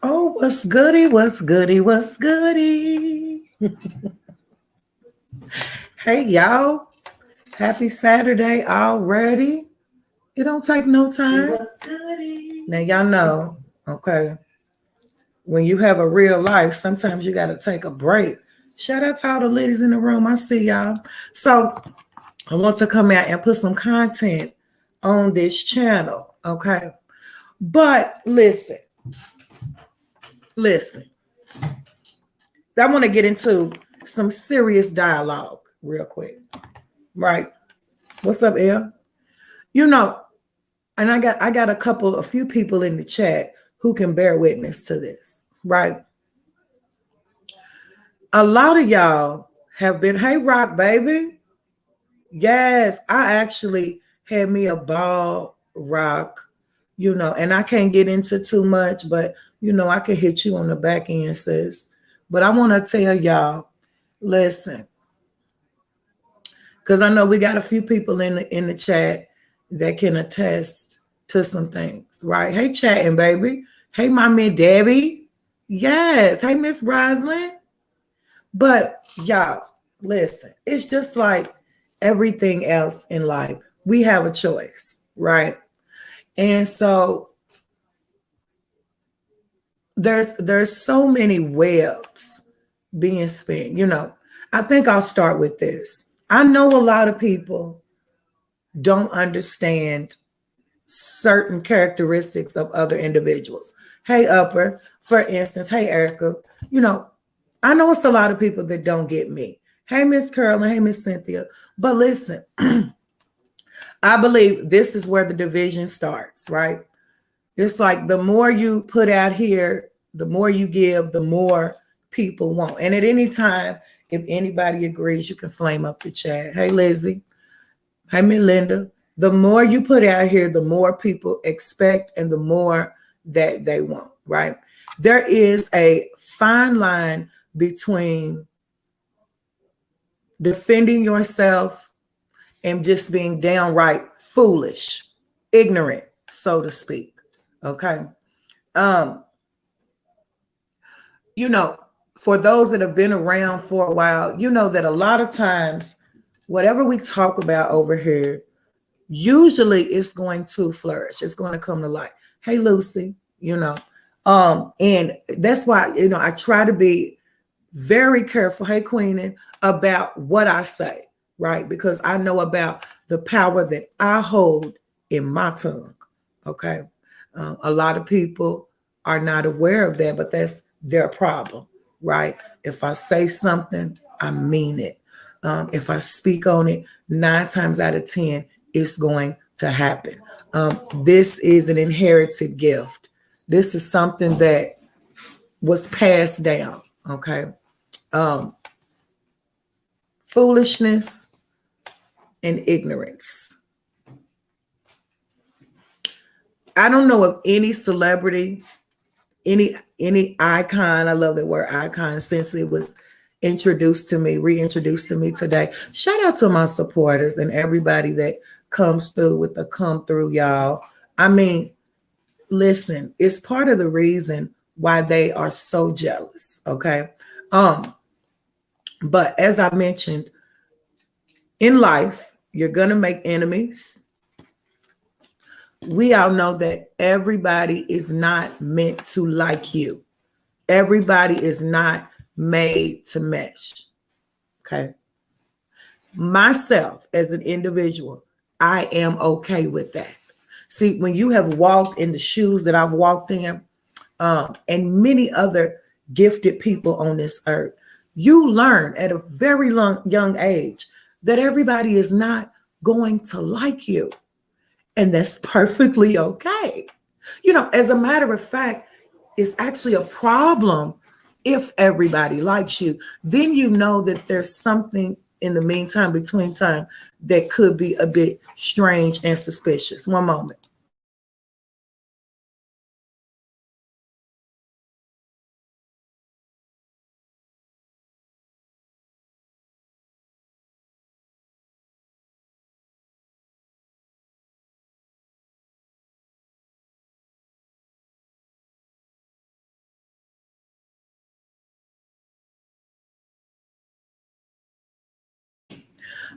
Oh, what's goody? What's goody? What's goody? Hey, y'all. Happy Saturday already. It don't take no time. What's goody? Now, y'all know, okay, when you have a real life, sometimes you got to take a break. Shout out to all the ladies in the room. I see y'all. So, I want to come out and put some content on this channel, okay? But listen. I want to get into some serious dialogue real quick, right? What's up, El? You know, and I got a few people in the chat who can bear witness to this, right? A lot of y'all have been, hey Rock baby. Yes, I actually had me a ball rock, and I can't get into too much, but I can hit you on the back end, sis. But I want to tell y'all, listen, because I know we got a few people in the chat that can attest to some things, right? Hey, chatting baby. Hey, my man Debbie. Yes. Hey, Miss Roslyn. But y'all, listen, it's just like everything else in life. We have a choice, right? And so there's so many webs being spent. I think I'll start with this. I know a lot of people don't understand certain characteristics of other individuals. Hey, Upper, for instance, hey, Erica, I know it's a lot of people that don't get me. Hey, Miss Carolyn, hey, Miss Cynthia. But listen, I believe this is where the division starts, right? It's like the more you put out here, the more you give, the more people want. And at any time, if anybody agrees, you can flame up the chat. Hey, Lizzie. Hey, Melinda. The more you put out here, the more people expect and the more that they want, right? There is a fine line between defending yourself and just being downright foolish, ignorant, so to speak. Okay. Um, you know, for those that have been around for a while, you know that a lot of times, whatever we talk about over here, usually it's going to flourish. It's going to come to light. Hey, Lucy, and that's why, I try to be very careful, hey, Queenin, about what I say, right? Because I know about the power that I hold in my tongue, okay? A lot of people are not aware of that, but that's their problem, right? If I say something, I mean it. If I speak on it, 9 times out of 10, it's going to happen. This is an inherited gift. This is something that was passed down, okay? Um, Foolishness and ignorance. I don't know of any celebrity, any icon. I love that word icon since it was reintroduced to me today. Shout out to my supporters and everybody that comes through with the come through, y'all. I mean, listen, it's part of the reason why they are so jealous. Okay. But as I mentioned, in life, you're gonna make enemies. We all know that everybody is not meant to like you. Everybody is not made to mesh. Okay. Myself as an individual, I am okay with that. See, when you have walked in the shoes that I've walked in, and many other gifted people on this earth, you learn at a very young age that everybody is not going to like you. And that's perfectly okay. As a matter of fact, it's actually a problem if everybody likes you. Then you know that there's something in the meantime, between time, that could be a bit strange and suspicious. One moment.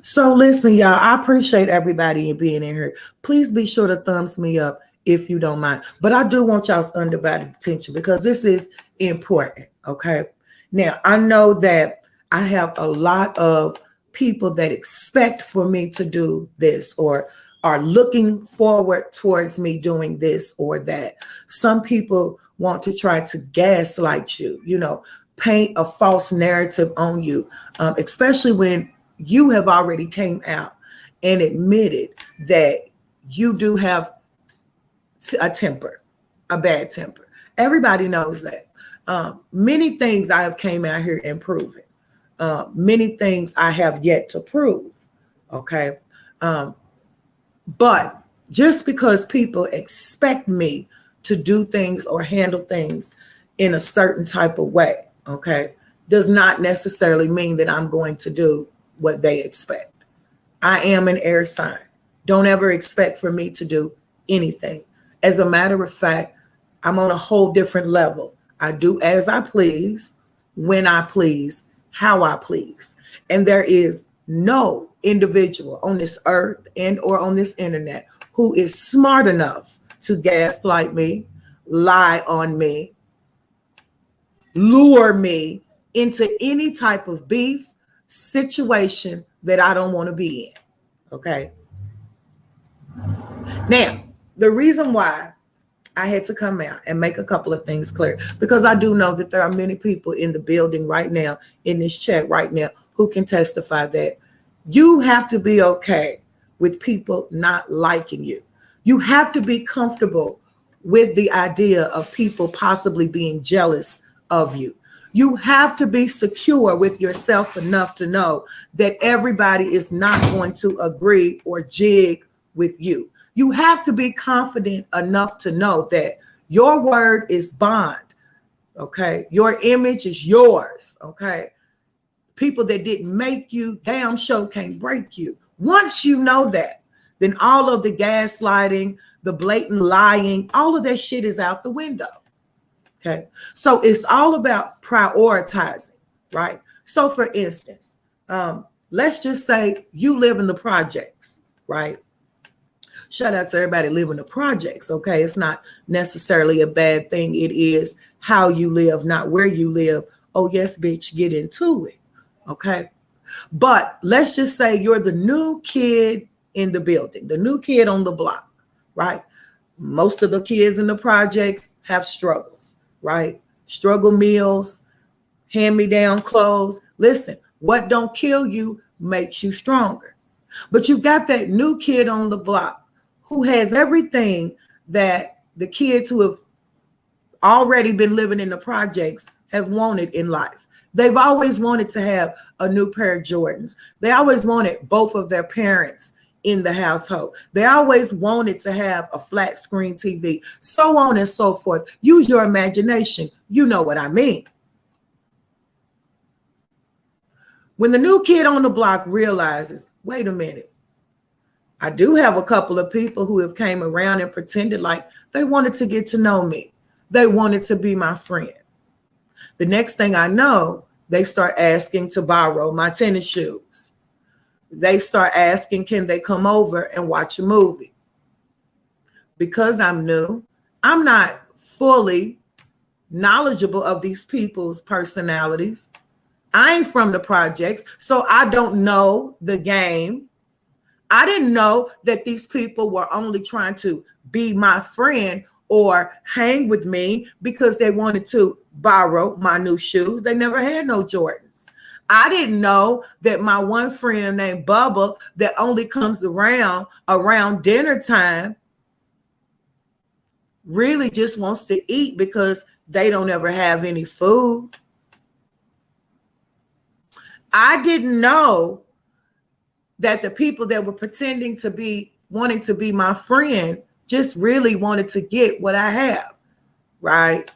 So listen, y'all, I appreciate everybody being in here. Please be sure to thumbs me up if you don't mind. But I do want y'all's undivided attention because this is important. Okay. Now I know that I have a lot of people that expect for me to do this or are looking forward towards me doing this or that. Some people want to try to gaslight you, paint a false narrative on you, especially when you have already came out and admitted that you do have a temper, a bad temper. Everybody knows that. Many things I have came out here and proven. Many things I have yet to prove. Okay. But just because people expect me to do things or handle things in a certain type of way, okay, does not necessarily mean that I'm going to do what they expect. I am an air sign. Don't ever expect for me to do anything. As a matter of fact, I'm on a whole different level. I do as I please, when I please, how I please. And there is no individual on this earth and or on this internet who is smart enough to gaslight me, lie on me, lure me into any type of beef situation that I don't want to be in. Okay. Now, the reason why I had to come out and make a couple of things clear, because I do know that there are many people in the building right now, in this chat right now, who can testify that you have to be okay with people not liking you. You have to be comfortable with the idea of people possibly being jealous of you. You have to be secure with yourself enough to know that everybody is not going to agree or jig with you. You have to be confident enough to know that your word is bond. Okay. Your image is yours. Okay. People that didn't make you damn sure can't break you. Once you know that, then all of the gaslighting, the blatant lying, all of that shit is out the window. Okay. So it's all about prioritizing, right? So for instance, let's just say you live in the projects, right? Shout out to everybody living the projects. Okay. It's not necessarily a bad thing. It is how you live, not where you live. Oh, yes, bitch, get into it. Okay. But let's just say you're the new kid in the building, the new kid on the block, right? Most of the kids in the projects have struggles, right? Struggle meals, hand-me-down clothes. Listen, what don't kill you makes you stronger. But you've got that new kid on the block who has everything that the kids who have already been living in the projects have wanted in life. They've always wanted to have a new pair of Jordans. They always wanted both of their parents in the household. They always wanted to have a flat screen TV, so on and so forth. Use your imagination. You know what I mean. When the new kid on the block realizes, wait a minute, I do have a couple of people who have came around and pretended like they wanted to get to know me. They wanted to be my friend. The next thing I know, they start asking to borrow my tennis shoes. They start asking, can they come over and watch a movie? Because I'm new, I'm not fully knowledgeable of these people's personalities. I ain't from the projects, so I don't know the game. I didn't know that these people were only trying to be my friend or hang with me because they wanted to borrow my new shoes. They never had no Jordans. I didn't know that my one friend named Bubba that only comes around dinner time really just wants to eat because they don't ever have any food. I didn't know that the people that were pretending to be wanting to be my friend just really wanted to get what I have, right?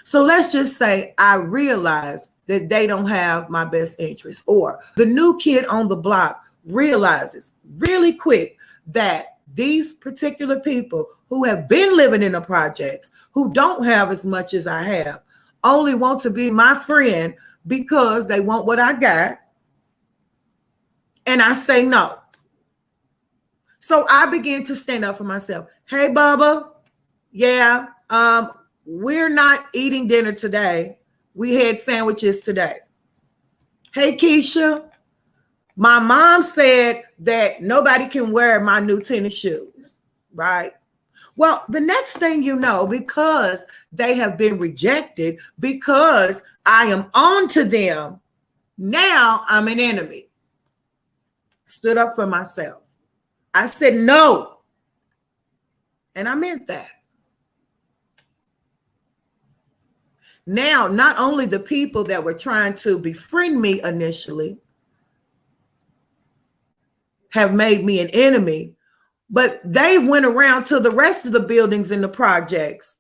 So let's just say I realize that they don't have my best interest, or the new kid on the block realizes really quick that these particular people who have been living in the projects, who don't have as much as I have, only want to be my friend because they want what I got. And I say no. So I began to stand up for myself. Hey, Bubba, yeah, we're not eating dinner today. We had sandwiches today. Hey, Keisha, my mom said that nobody can wear my new tennis shoes, right? Well, the next thing you know, because they have been rejected, because I am on to them, now I'm an enemy. Stood up for myself. I said no. And I meant that. Now, not only the people that were trying to befriend me initially have made me an enemy, but they've went around to the rest of the buildings in the projects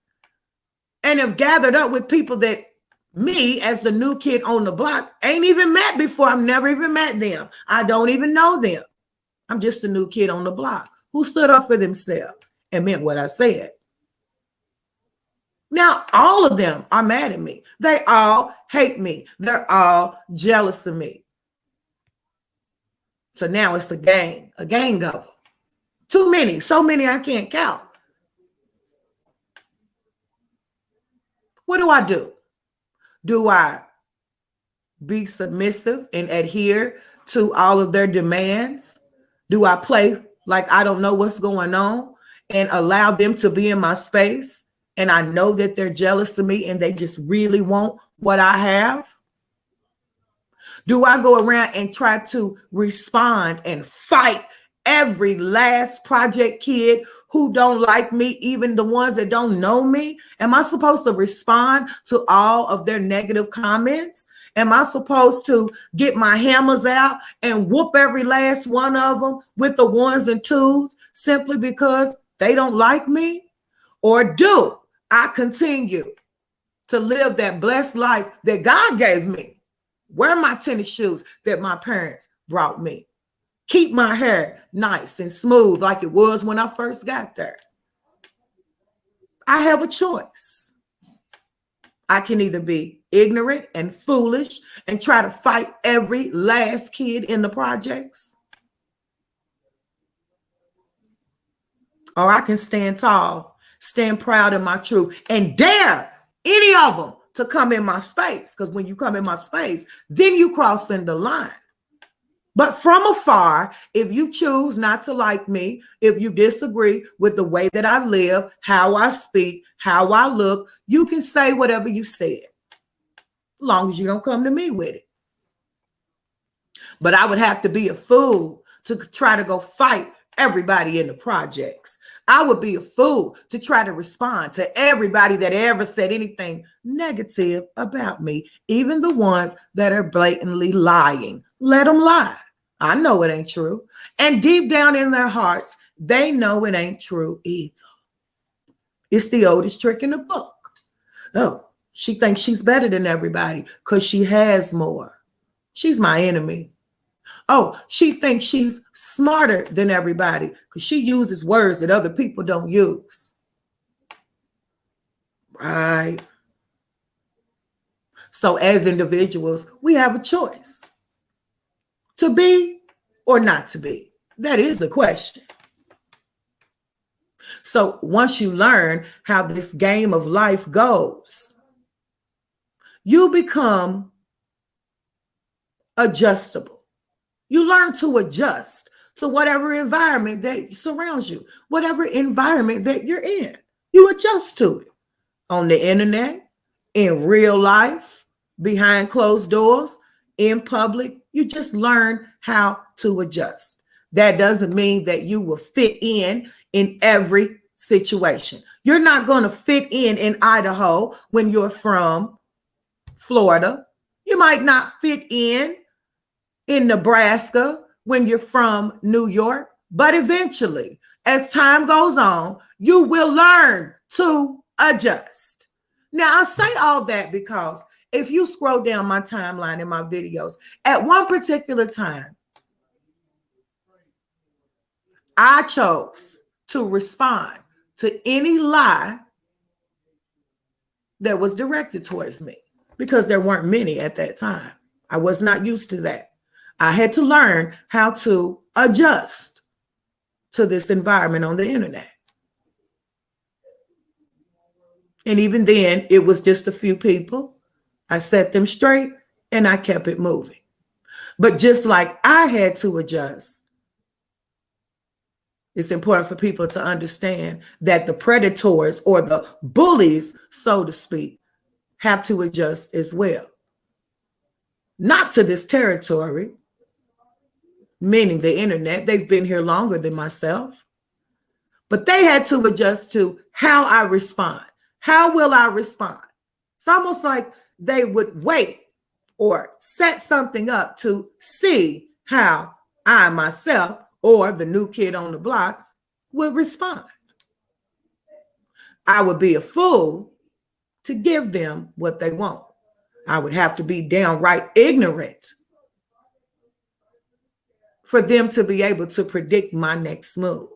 and have gathered up with people that me, as the new kid on the block, ain't even met before. I've never even met them. I don't even know them. I'm just a new kid on the block who stood up for themselves and meant what I said. Now, all of them are mad at me. They all hate me. They're all jealous of me. So now it's a gang of them. Too many, so many I can't count. What do? Do I be submissive and adhere to all of their demands? Do I play like I don't know what's going on and allow them to be in my space? And I know that they're jealous of me and they just really want what I have? Do I go around and try to respond and fight every last project kid who don't like me, even the ones that don't know me? Am I supposed to respond to all of their negative comments? Am I supposed to get my hammers out and whoop every last one of them with the ones and twos simply because they don't like me? Or do I continue to live that blessed life that God gave me? Wear my tennis shoes that my parents brought me. Keep my hair nice and smooth like it was when I first got there. I have a choice. I can either be ignorant and foolish and try to fight every last kid in the projects, or I can stand tall, stand proud in my truth, and dare any of them to come in my space. Because when you come in my space, then you crossing the line. But from afar, if you choose not to like me, if you disagree with the way that I live, how I speak, how I look, you can say whatever you said, as long as you don't come to me with it. But I would have to be a fool to try to go fight everybody in the projects. I would be a fool to try to respond to everybody that ever said anything negative about me, even the ones that are blatantly lying. Let them lie. I know it ain't true. And deep down in their hearts, they know it ain't true either. It's the oldest trick in the book. Oh, she thinks she's better than everybody because she has more. She's my enemy. Oh, she thinks she's smarter than everybody because she uses words that other people don't use. Right. So as individuals, we have a choice to be or not to be. That is the question. So once you learn how this game of life goes, you become adjustable. You learn to adjust to whatever environment that surrounds you, whatever environment that you're in. You adjust to it on the internet, in real life, behind closed doors, in public. You just learn how to adjust. That doesn't mean that you will fit in every situation. You're not going to fit in Idaho when you're from Florida. You might not fit in Nebraska when you're from New York, but eventually, as time goes on, you will learn to adjust. Now, I say all that because if you scroll down my timeline in my videos, at one particular time, I chose to respond to any lie that was directed towards me because there weren't many at that time. I was not used to that. I had to learn how to adjust to this environment on the internet. And even then, it was just a few people. I set them straight and I kept it moving. But just like I had to adjust, it's important for people to understand that the predators or the bullies, so to speak, have to adjust as well. Not to this territory, meaning the internet. They've been here longer than myself. But they had to adjust to how I respond. How will I respond? It's almost like they would wait or set something up to see how I myself or the new kid on the block would respond. I would be a fool to give them what they want. I would have to be downright ignorant for them to be able to predict my next move.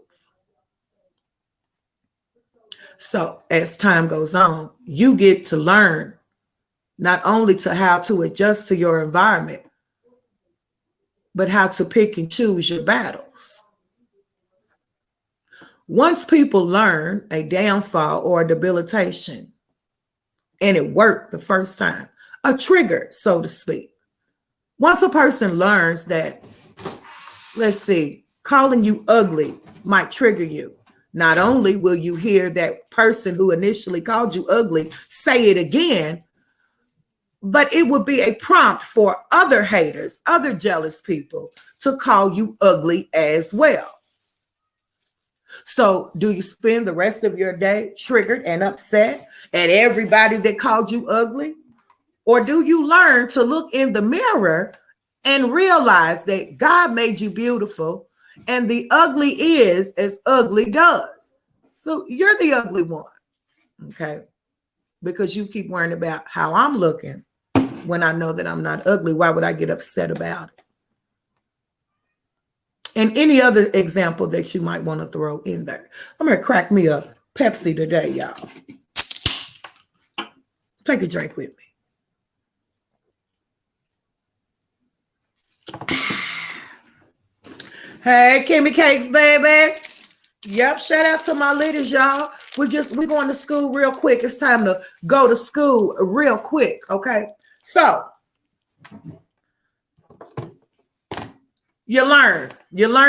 So as time goes on, you get to learn not only to how to adjust to your environment, but how to pick and choose your battles. Once people learn a downfall or a debilitation, and it worked the first time, a trigger, so to speak. Once a person learns that, let's see, calling you ugly might trigger you. Not only will you hear that person who initially called you ugly say it again, but it would be a prompt for other haters, other jealous people to call you ugly as well. So do you spend the rest of your day triggered and upset at everybody that called you ugly? Or do you learn to look in the mirror and realize that God made you beautiful and the ugly is as ugly does? So you're the ugly one, okay? Because you keep worrying about how I'm looking when I know that I'm not ugly. Why would I get upset about it? And any other example that you might want to throw in there. I'm going to crack me a Pepsi today, y'all. Take a drink with me. Hey, Kimmy Cakes, baby. Yep, shout out to my leaders, y'all. We're going to school real quick. It's time to go to school real quick, okay? So, you learn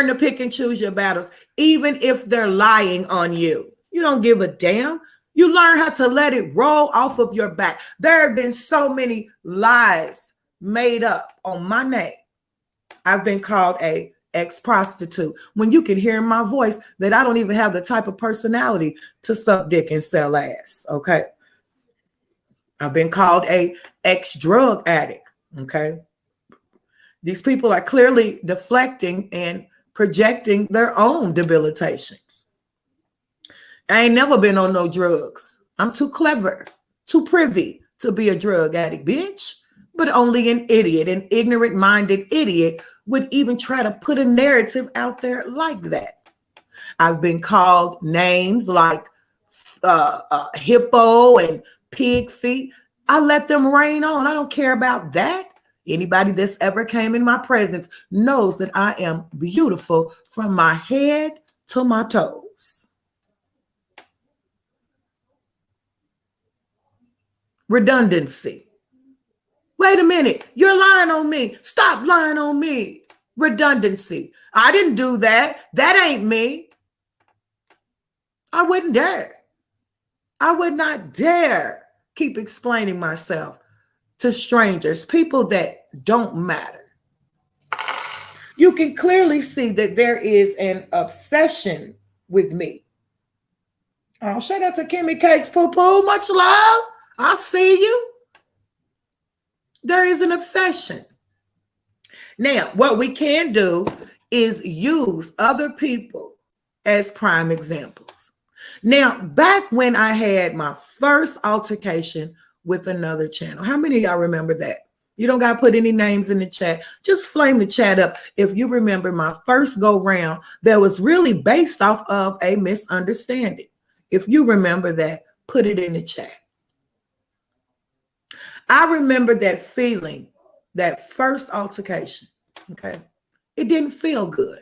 to pick and choose your battles, even if they're lying on you. You don't give a damn. You learn how to let it roll off of your back. There have been so many lies made up on my name. I've been called a ex-prostitute when you can hear in my voice that I don't even have the type of personality to suck dick and sell ass, okay? I've been called a ex-drug addict, okay? These people are clearly deflecting and projecting their own debilitations. I ain't never been on no drugs. I'm too clever, too privy to be a drug addict, bitch. But only an idiot, an ignorant-minded idiot would even try to put a narrative out there like that. I've been called names like hippo and pig feet. I let them rain on. I don't care about that. Anybody that's ever came in my presence knows that I am beautiful from my head to my toes. Redundancy. Wait a minute, you're lying on me. Stop lying on me. Redundancy. I didn't do that. That ain't me. I wouldn't dare. I would not dare keep explaining myself to strangers, people that don't matter. You can clearly see that there is an obsession with me. Oh, shout out to Kimmy Cakes Poo Poo. Much love. I see you. There is an obsession. Now, what we can do is use other people as prime examples. Now, back when I had my first altercation with another channel, how many of y'all remember that? You don't got to put any names in the chat. Just flame the chat up if you remember my first go round that was really based off of a misunderstanding. If you remember that, put it in the chat. I remember that feeling, that first altercation. Okay. It didn't feel good.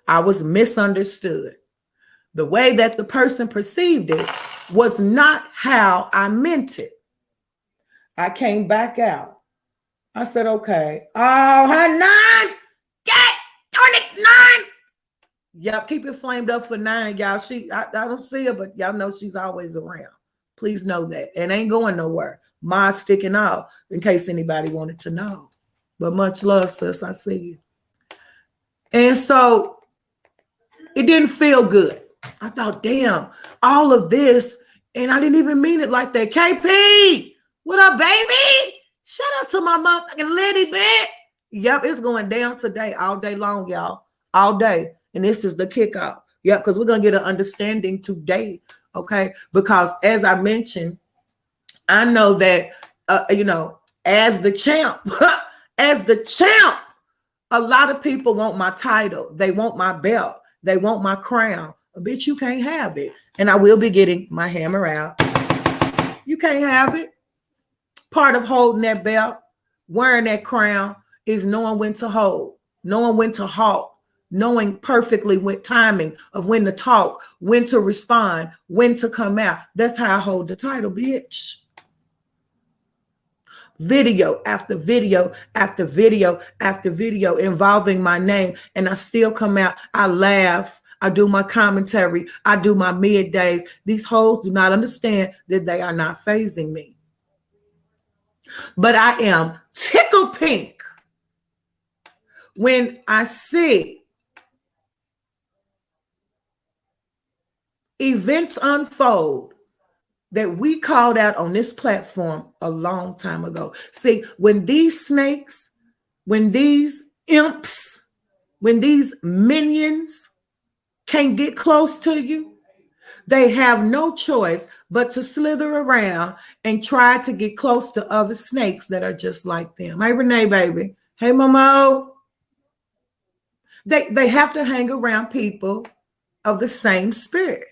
I was misunderstood. The way that the person perceived it was not how I meant it. I came back out. I said, okay. Oh, her 9. Get on it, 9. Yep, keep it flamed up for 9, y'all. I don't see her, but y'all know she's always around. Please know that. It ain't going nowhere. Ma's sticking out in case anybody wanted to know. But much love, sis. I see you. And so it didn't feel good. I thought, damn, all of this, and I didn't even mean it like that. KP, what up, baby? Shout out to my motherfucking Liddy bit. Yep, it's going down today, all day long, y'all. All day. And this is the kickoff. Yep, because we're going to get an understanding today, okay? Because as I mentioned, I know that, as the champ, a lot of people want my title. They want my belt. They want my crown. Bitch, you can't have it. And I will be getting my hammer out. You can't have it. Part of holding that belt, wearing that crown, is knowing when to hold, knowing when to halt, knowing perfectly with timing of when to talk, when to respond, when to come out. That's how I hold the title, bitch. Video after video after video after video involving my name, and I still come out. I laugh. I do my commentary. I do my middays. These hoes do not understand that they are not phasing me. But I am tickle pink when I see events unfold that we called out on this platform a long time ago. See, when these snakes, when these imps, when these minions can't get close to you, they have no choice but to slither around and try to get close to other snakes that are just like them. Hey, Renee, baby. Hey, Momo. They have to hang around people of the same spirit.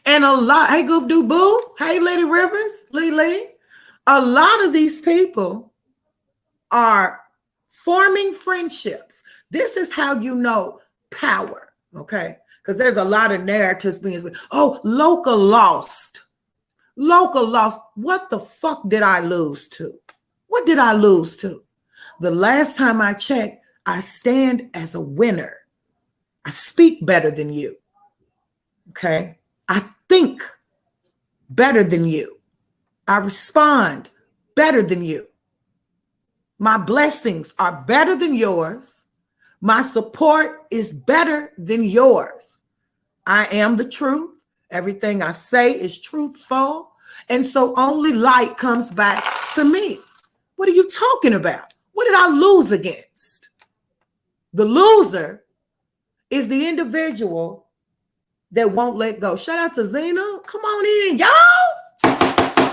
And a lot, hey, Goop Doo Boo, hey, Lady Rivers, Lee, a lot of these people are forming friendships. This is how you know power, okay? Because there's a lot of narratives being, local lost. Local lost. What the fuck did I lose to? What did I lose to? The last time I checked, I stand as a winner. I speak better than you, okay? I think better than you. I respond better than you. My blessings are better than yours. My support is better than yours. I am the truth. Everything I say is truthful. And so only light comes back to me. What are you talking about? What did I lose against? The loser is the individual that won't let go. Shout out to Zena. Come on in, y'all.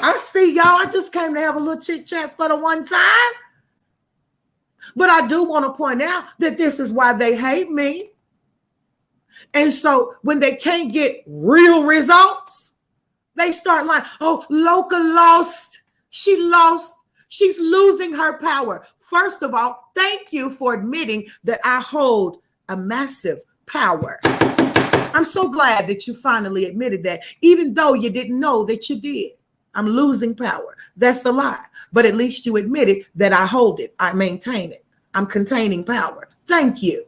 I see y'all. I just came to have a little chit chat for the one time. But I do want to point out that this is why they hate me. And so when they can't get real results, they start lying. Oh, Loca lost. She lost. She's losing her power. First of all, thank you for admitting that I hold a massive power. I'm so glad that you finally admitted that, even though you didn't know that you did. I'm losing power. That's a lie. But at least you admitted that I hold it. I maintain it. I'm containing power. Thank you.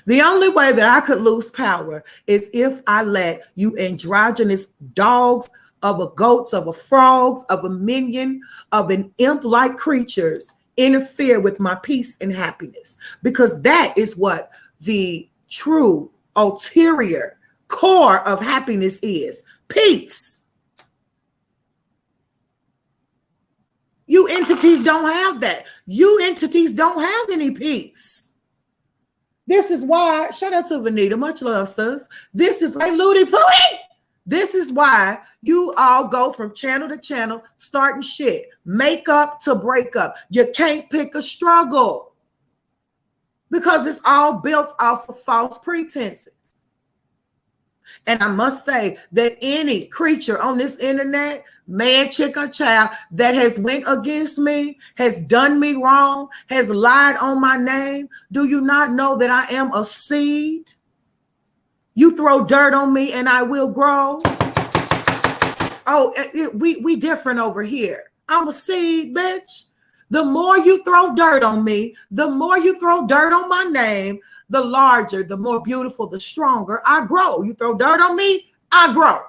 The only way that I could lose power is if I let you androgynous dogs of a goats, of a frogs, of a minion, of an imp-like creatures interfere with my peace and happiness. Because that is what the true ulterior core of happiness is. Peace. You entities don't have that. You entities don't have any peace. This is why, shout out to Vanita, much love, sis. This is why, Looty Pooty. This is why you all go from channel to channel, starting shit, make up to break up. You can't pick a struggle. Because it's all built off of false pretenses. And I must say that any creature on this internet, man, chick, or child, that has went against me, has done me wrong, has lied on my name, do you not know that I am a seed? You throw dirt on me and I will grow. Oh, we different over here. I'm a seed, bitch. The more you throw dirt on me, the more you throw dirt on my name, the larger, the more beautiful, the stronger I grow. You throw dirt on me, I grow.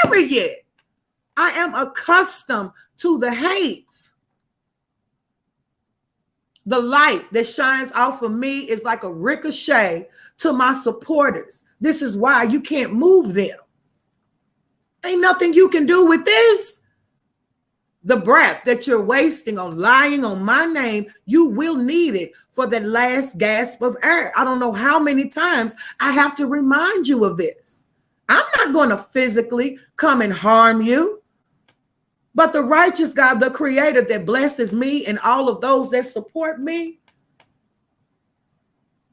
Period. I am accustomed to the hate. The light that shines off of me is like a ricochet to my supporters. This is why you can't move them. Ain't nothing you can do with this. The breath that you're wasting on lying on my name, you will need it for that last gasp of air. I don't know how many times I have to remind you of this. I'm not going to physically come and harm you. But the righteous God, the creator that blesses me and all of those that support me,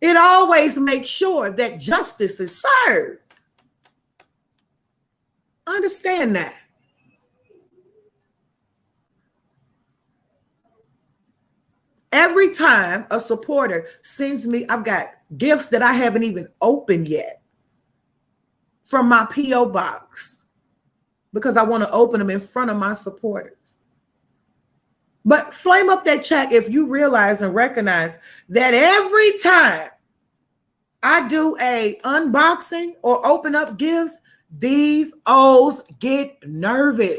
it always makes sure that justice is served. Understand that. Every time a supporter sends me, I've got gifts that I haven't even opened yet from my P.O. box because I want to open them in front of my supporters. But flame up that chat if you realize and recognize that every time I do a unboxing or open up gifts, these O's get nervous.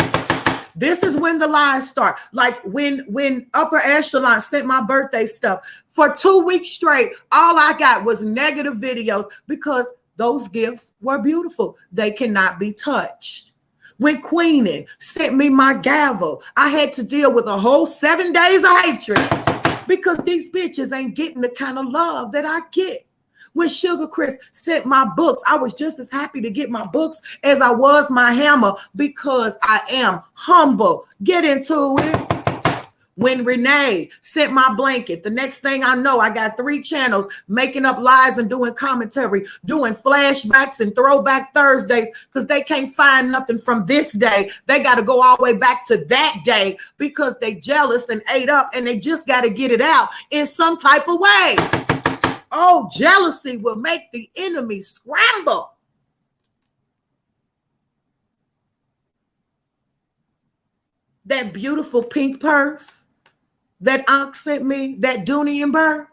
This is when the lies start. Like when Upper Echelon sent my birthday stuff for 2 weeks straight, all I got was negative videos because those gifts were beautiful. They cannot be touched. When Queenin sent me my gavel, I had to deal with a whole 7 days of hatred because these bitches ain't getting the kind of love that I get. When Sugar Chris sent my books, I was just as happy to get my books as I was my hammer because I am humble. Get into it. When Renee sent my blanket, the next thing I know, I got 3 channels making up lies and doing commentary, doing flashbacks and throwback Thursdays because they can't find nothing from this day. They got to go all the way back to that day because they jealous and ate up and they just got to get it out in some type of way. Oh, jealousy will make the enemy scramble. That beautiful pink purse that Unc sent me, that Dooney and Burke,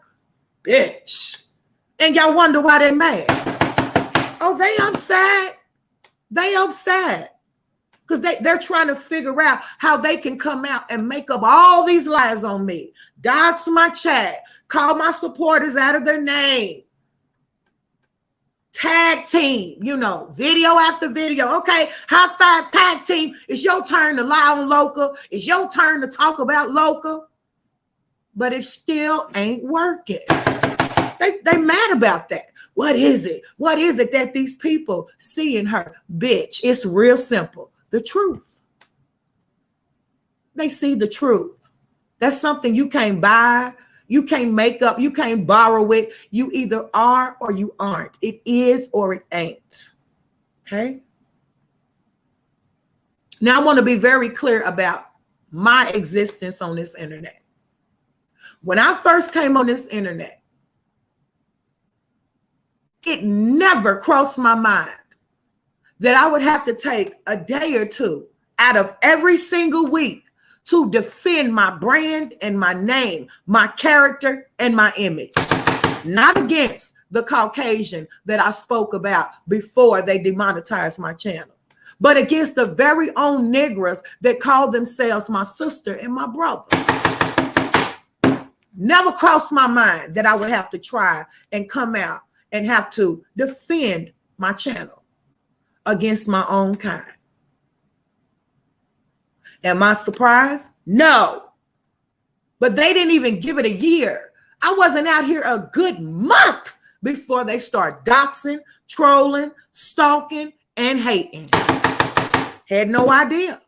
bitch. And y'all wonder why they're mad. Oh, they upset. They upset. Because they're trying to figure out how they can come out and make up all these lies on me. Dox my chat. Call my supporters out of their name. Tag team, video after video. Okay, high five tag team. It's your turn to lie on Loca. It's your turn to talk about Loca. But it still ain't working. They mad about that. What is it? What is it that these people see in her? Bitch, it's real simple. The truth. They see the truth. That's something you can't buy. You can't make up. You can't borrow it. You either are or you aren't. It is or it ain't. Okay? Now I want to be very clear about my existence on this internet. When I first came on this internet, it never crossed my mind that I would have to take a day or two out of every single week to defend my brand and my name, my character and my image. Not against the Caucasian that I spoke about before they demonetized my channel, but against the very own Negroes that call themselves my sister and my brother. Never crossed my mind that I would have to try and come out and have to defend my channel against my own kind. Am I surprised? No. But they didn't even give it a year. I wasn't out here a good month before they start doxing, trolling, stalking, and hating. Had no idea.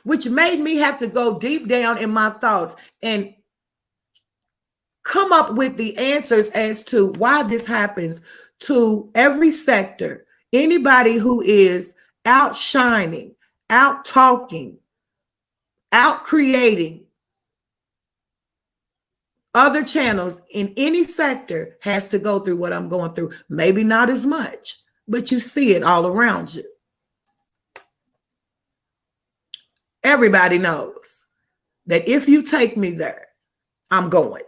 Which made me have to go deep down in my thoughts and come up with the answers as to why this happens to every sector. Anybody who is outshining, out talking, out creating other channels in any sector has to go through what I'm going through. Maybe not as much, but you see it all around you. Everybody knows that if you take me there, I'm going.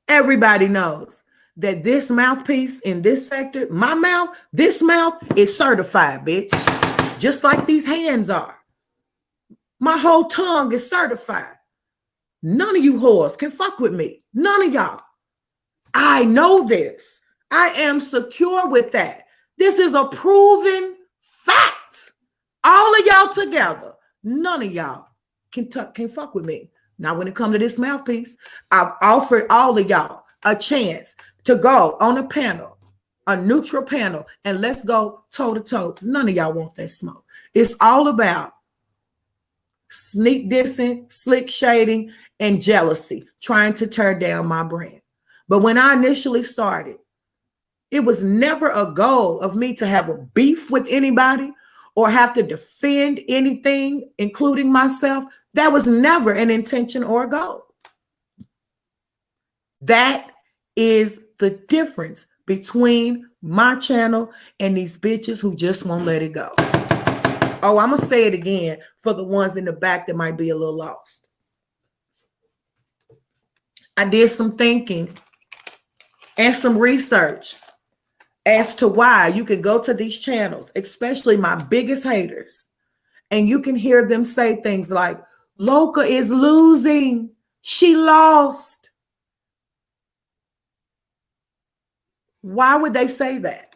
Everybody knows that this mouthpiece in this sector, my mouth, this mouth is certified, bitch. Just like these hands are. My whole tongue is certified. None of you whores can fuck with me. None of y'all. I know this. I am secure with that. This is a proven fact. All of y'all together. None of y'all can fuck with me. Now, when it comes to this mouthpiece, I've offered all of y'all a chance to go on a panel, a neutral panel, and let's go toe to toe. None of y'all want that smoke. It's all about sneak dissing, slick shading, and jealousy, trying to tear down my brand. But when I initially started, it was never a goal of me to have a beef with anybody or have to defend anything, including myself. That was never an intention or a goal. That is the difference between my channel and these bitches who just won't let it go. Oh, I'm going to say it again for the ones in the back that might be a little lost. I did some thinking and some research as to why you can go to these channels, especially my biggest haters, and you can hear them say things like, Loca is losing. She lost. Why would they say that?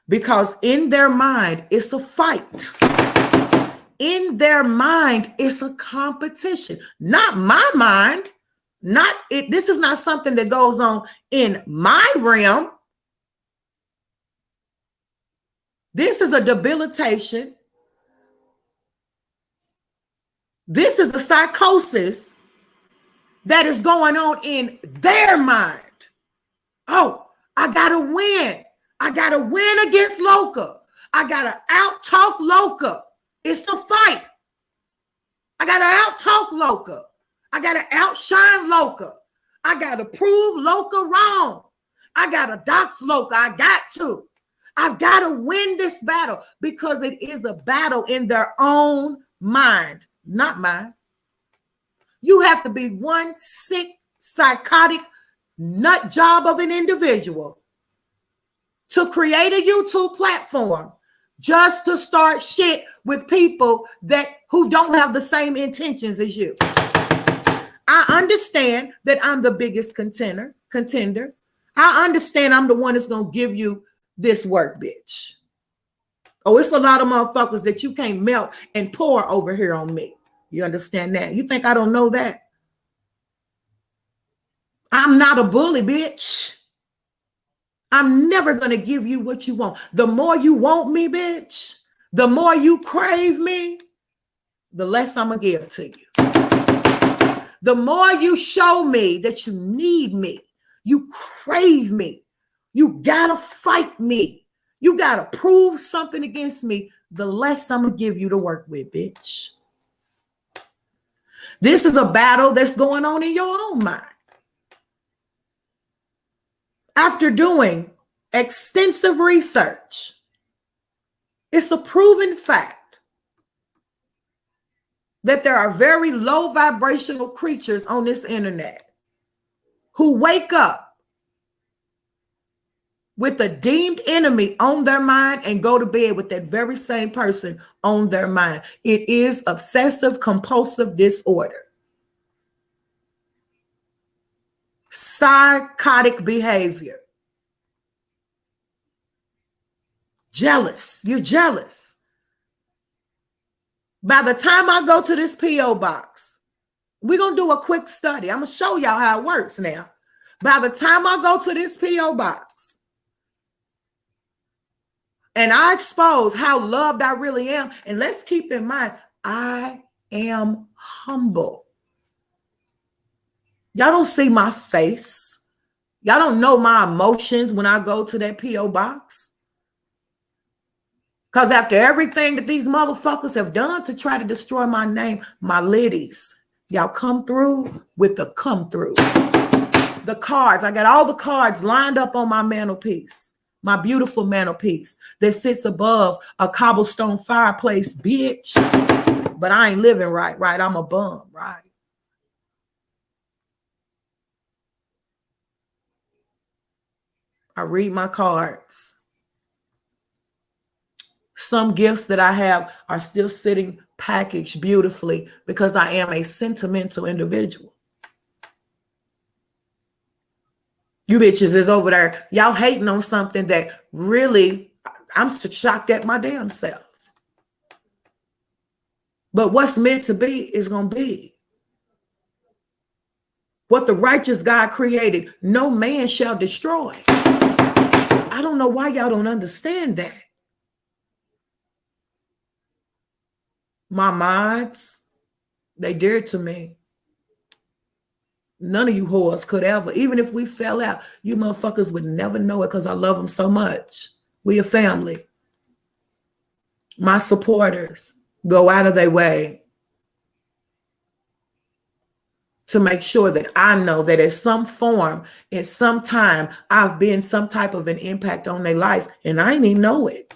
Because in their mind, it's a fight. In their mind, it's a competition. Not my mind. Not it. This is not something that goes on in my realm. This is a debilitation. This is a psychosis that is going on in their mind. Oh, I got to win. I got to win against Loca. I got to out-talk Loca. It's a fight. I got to out-talk Loca. I got to outshine Loca. I got to prove Loca wrong. I got to dox Loca. I got to. I've got to win this battle because it is a battle in their own mind, not mine. You have to be one sick, psychotic nut job of an individual to create a YouTube platform just to start shit with people who don't have the same intentions as you. I understand that I'm the biggest contender. I understand I'm the one that's going to give you this work, bitch. Oh, it's a lot of motherfuckers that you can't melt and pour over here on me. You understand that? You think I don't know that? I'm not a bully, bitch. I'm never going to give you what you want. The more you want me, bitch, the more you crave me, the less I'm going to give to you. The more you show me that you need me, you crave me, you got to fight me, you got to prove something against me, the less I'm going to give you to work with, bitch. This is a battle that's going on in your own mind. After doing extensive research, it's a proven fact that there are very low vibrational creatures on this internet who wake up with a deemed enemy on their mind and go to bed with that very same person on their mind. It is obsessive compulsive disorder. Psychotic behavior. Jealous. You're jealous. By the time I go to this P.O. box, we're going to do a quick study. I'm going to show y'all how it works now. By the time I go to this P.O. box and I expose how loved I really am, and let's keep in mind, I am humble. Y'all don't see my face. Y'all don't know my emotions when I go to that P.O. box. Because after everything that these motherfuckers have done to try to destroy my name, my ladies, y'all come through with the come through. The cards, I got all the cards lined up on my mantelpiece, my beautiful mantelpiece that sits above a cobblestone fireplace, bitch. But I ain't living right? I'm a bum, right? I read my cards. Some gifts that I have are still sitting packaged beautifully because I am a sentimental individual. You bitches is over there, y'all hating on something that really, I'm shocked at my damn self. But what's meant to be is going to be. What the righteous God created, no man shall destroy. I don't know why y'all don't understand that. My mods, they dear to me. None of you whores could ever, even if we fell out, you motherfuckers would never know it because I love them so much. We a family. My supporters go out of their way to make sure that I know that at some form, at some time, I've been some type of an impact on their life, and I didn't even know it.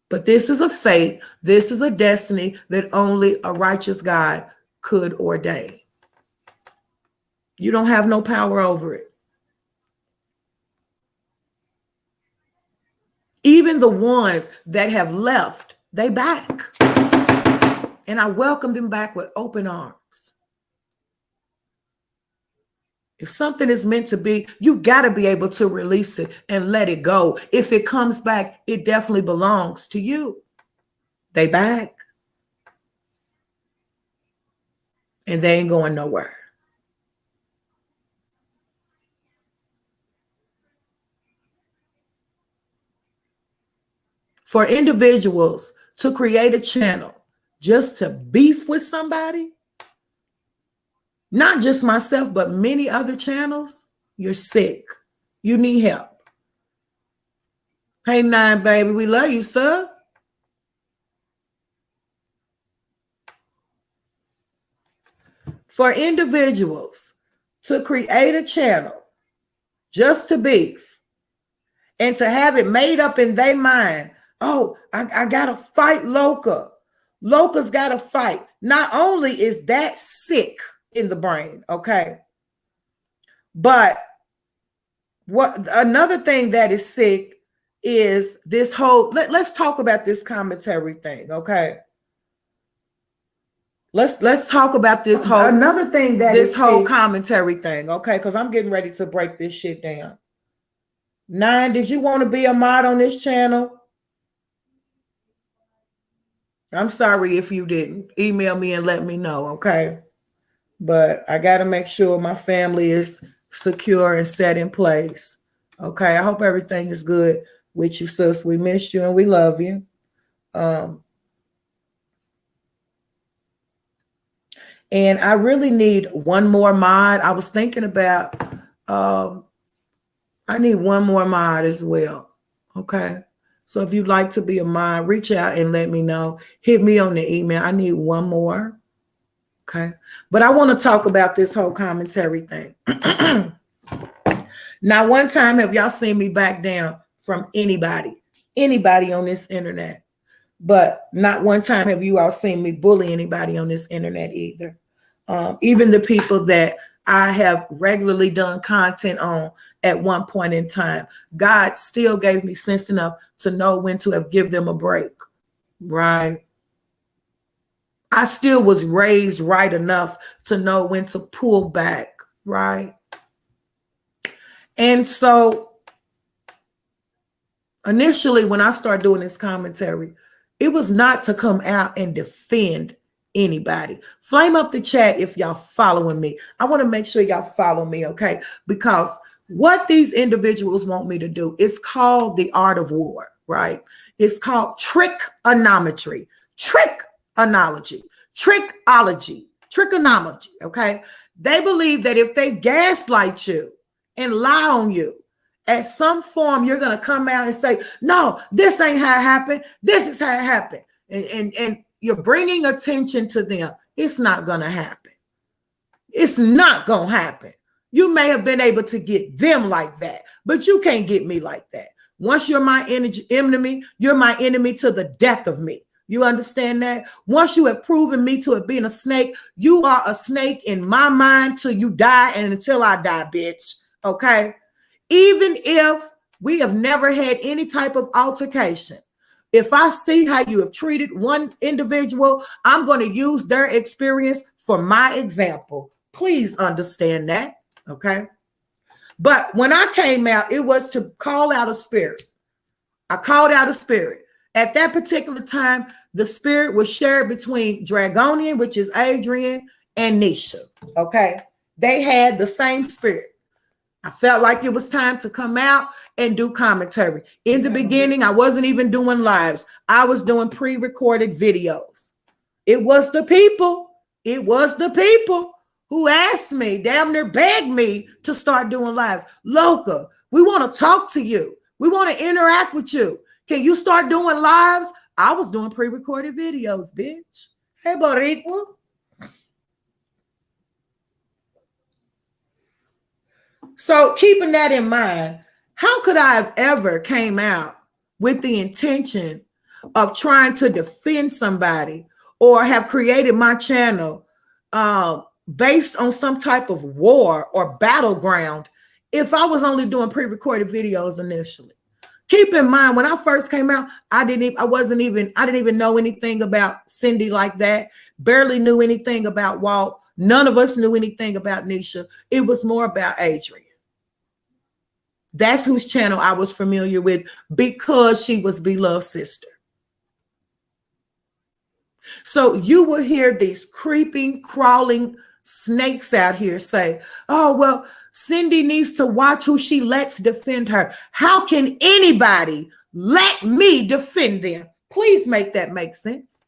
But this is a fate, this is a destiny that only a righteous God could ordain. You don't have no power over it. Even the ones that have left, they back. And I welcome them back with open arms. If something is meant to be, you got to be able to release it and let it go. If it comes back, it definitely belongs to you. They back. And they ain't going nowhere. For individuals to create a channel just to beef with somebody, not just myself, but many other channels, you're sick. You need help. Hey, Nine, baby, we love you, sir. For individuals to create a channel just to beef and to have it made up in their mind, oh, I got to fight Loca. Loca's got to fight. Not only is that sick in the brain, okay, but what another thing that is sick is this whole, let's talk about this commentary thing, okay? Let's talk about this whole another thing that this whole commentary thing, okay? Because I'm getting ready to break this shit down. Nine, did you want to be a mod on this channel? I'm sorry if you didn't. Email me and let me know, okay? But I got to make sure my family is secure and set in place. Okay, I hope everything is good with you, sis. We miss you and we love you. And I really need one more mod. I was thinking about, I need one more mod as well. Okay. So if you'd like to be a mod, reach out and let me know. Hit me on the email. I need one more. Okay. But I want to talk about this whole commentary thing. Now, one time, have y'all seen me back down from anybody on this internet? But not one time have you all seen me bully anybody on this internet either. Even the people that I have regularly done content on at one point in time, God still gave me sense enough to know when to have give them a break, right? I still was raised right enough to know when to pull back, right? And so initially when I started doing this commentary, it was not to come out and defend anybody. Flame up the chat if y'all following me. I want to make sure y'all follow me, okay? Because what these individuals want me to do is called the art of war, right? It's called trichonometry, trickology, trickology. trigonometry, okay? They believe that if they gaslight you and lie on you, at some form, you're going to come out and say, no, this ain't how it happened. This is how it happened. And you're bringing attention to them. It's not going to happen. It's not going to happen. You may have been able to get them like that, but you can't get me like that. Once you're my enemy, you're my enemy to the death of me. You understand that? Once you have proven me to have been a snake, you are a snake in my mind till you die and until I die, bitch. Okay? Even if we have never had any type of altercation, if I see how you have treated one individual, I'm going to use their experience for my example. Please understand that. Okay? But when I came out, it was to call out a spirit. I called out a spirit. At that particular time, the spirit was shared between Dragonian, which is Adrian, and Nisha. Okay? They had the same spirit. I felt like it was time to come out and do commentary. In the beginning, I wasn't even doing lives. I was doing pre-recorded videos. It was the people. It was the people who asked me, damn near begged me to start doing lives. Loca, we want to talk to you. We want to interact with you. Can you start doing lives? I was doing pre-recorded videos, bitch. Hey, Boricua. So keeping that in mind, how could I have ever came out with the intention of trying to defend somebody or have created my channel based on some type of war or battleground if I was only doing pre-recorded videos initially? Keep in mind, when I first came out, I didn't even know anything about Cindy like that. Barely knew anything about Walt. None of us knew anything about Nisha. It was more about Adrian. That's whose channel I was familiar with because she was beloved sister. So you will hear these creeping, crawling snakes out here say, oh, well, Cindy needs to watch who she lets defend her. How can anybody let me defend them? Please make that make sense.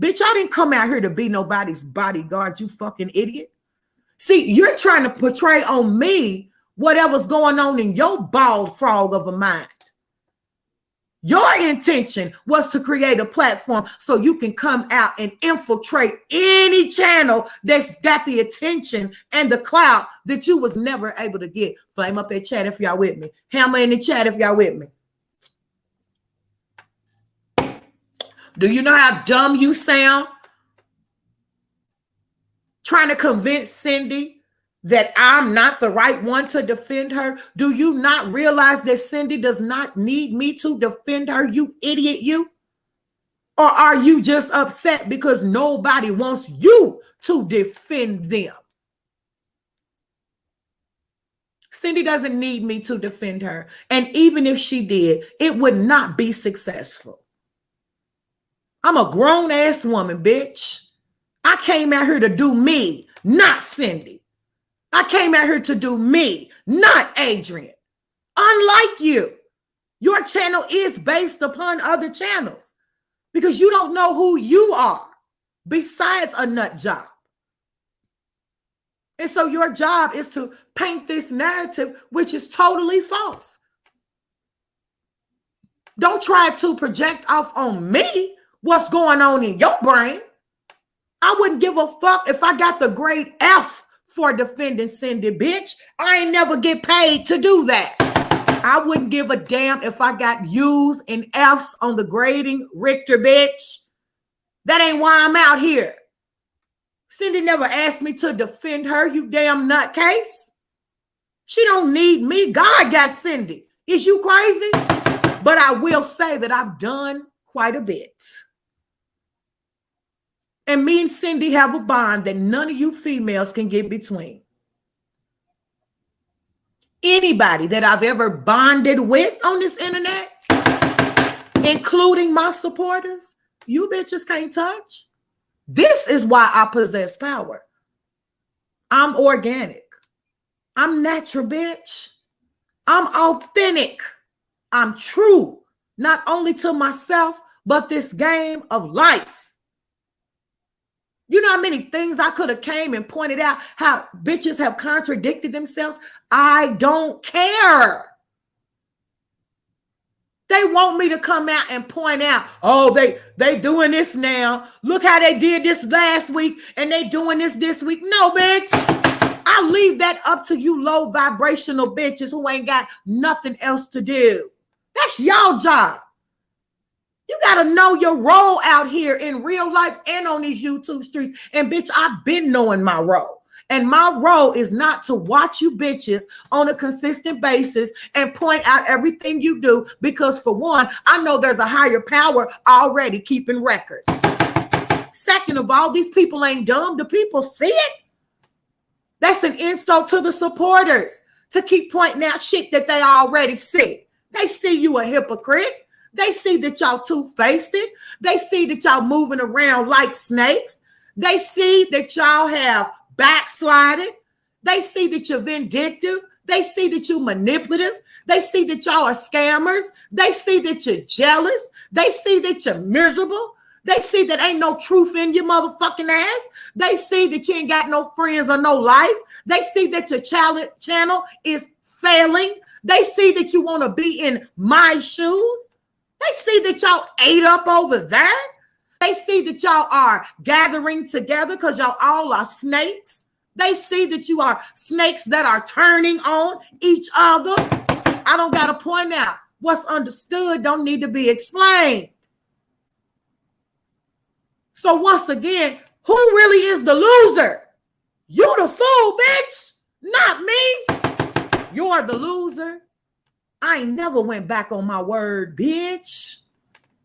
Bitch, I didn't come out here to be nobody's bodyguard, you fucking idiot. See, you're trying to portray on me whatever's going on in your bald frog of a mind. Your intention was to create a platform so you can come out and infiltrate any channel that's got the attention and the clout that you was never able to get. Flame up that chat if y'all with me. Hammer in the chat if y'all with me. Do you know how dumb you sound? Trying to convince Cindy that I'm not the right one to defend her? Do you not realize that Cindy does not need me to defend her, you idiot, you? Or are you just upset because nobody wants you to defend them? Cindy doesn't need me to defend her. And even if she did, it would not be successful. I'm a grown-ass woman, bitch. I came out here to do me, not Cindy. I came out here to do me, not Adrian. Unlike you, your channel is based upon other channels because you don't know who you are besides a nut job. And so your job is to paint this narrative, which is totally false. Don't try to project off on me what's going on in your brain. I wouldn't give a fuck if I got the grade F for defending Cindy, bitch. I ain't never get paid to do that. I wouldn't give a damn if I got U's and F's on the grading Richter, bitch. That ain't why I'm out here. Cindy never asked me to defend her, you damn nutcase. She don't need me. God got Cindy. Is you crazy? But I will say that I've done quite a bit. And me and Cindy have a bond that none of you females can get between. Anybody that I've ever bonded with on this internet, including my supporters, you bitches can't touch. This is why I possess power. I'm organic. I'm natural, bitch. I'm authentic. I'm true, not only to myself, but this game of life. You know how many things I could have came and pointed out how bitches have contradicted themselves? I don't care. They want me to come out and point out, oh, they doing this now. Look how they did this last week and they doing this week. No, bitch. I leave that up to you low vibrational bitches who ain't got nothing else to do. That's y'all job. You got to know your role out here in real life and on these YouTube streets. And bitch, I've been knowing my role. And my role is not to watch you bitches on a consistent basis and point out everything you do. Because for one, I know there's a higher power already keeping records. Second of all, these people ain't dumb. The people see it. That's an insult to the supporters to keep pointing out shit that they already see. They see you a hypocrite. They see that y'all two-faced it. They see that y'all moving around like snakes. They see that y'all have backslided. They see that you're vindictive. They see that you're manipulative. They see that y'all are scammers. They see that you're jealous. They see that you're miserable. They see that ain't no truth in your motherfucking ass. They see that you ain't got no friends or no life. They see that your channel is failing. They see that you want to be in my shoes. They see that y'all ate up over that. They see that y'all are gathering together because y'all all are snakes. They see that you are snakes that are turning on each other. I don't got to point out. What's understood don't need to be explained. So once again, who really is the loser? You the fool, bitch. Not me. You're the loser. I ain't never went back on my word, bitch.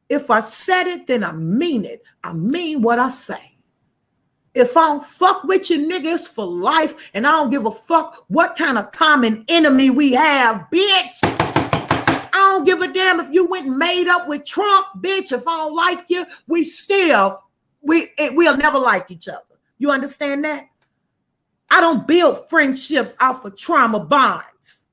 If I said it, then I mean it. I mean what I say. If I don't fuck with you niggas for life and I don't give a fuck what kind of common enemy we have, bitch. I don't give a damn if you went and made up with Trump, bitch. If I don't like you, we'll never like each other. You understand that? I don't build friendships off of trauma bonds.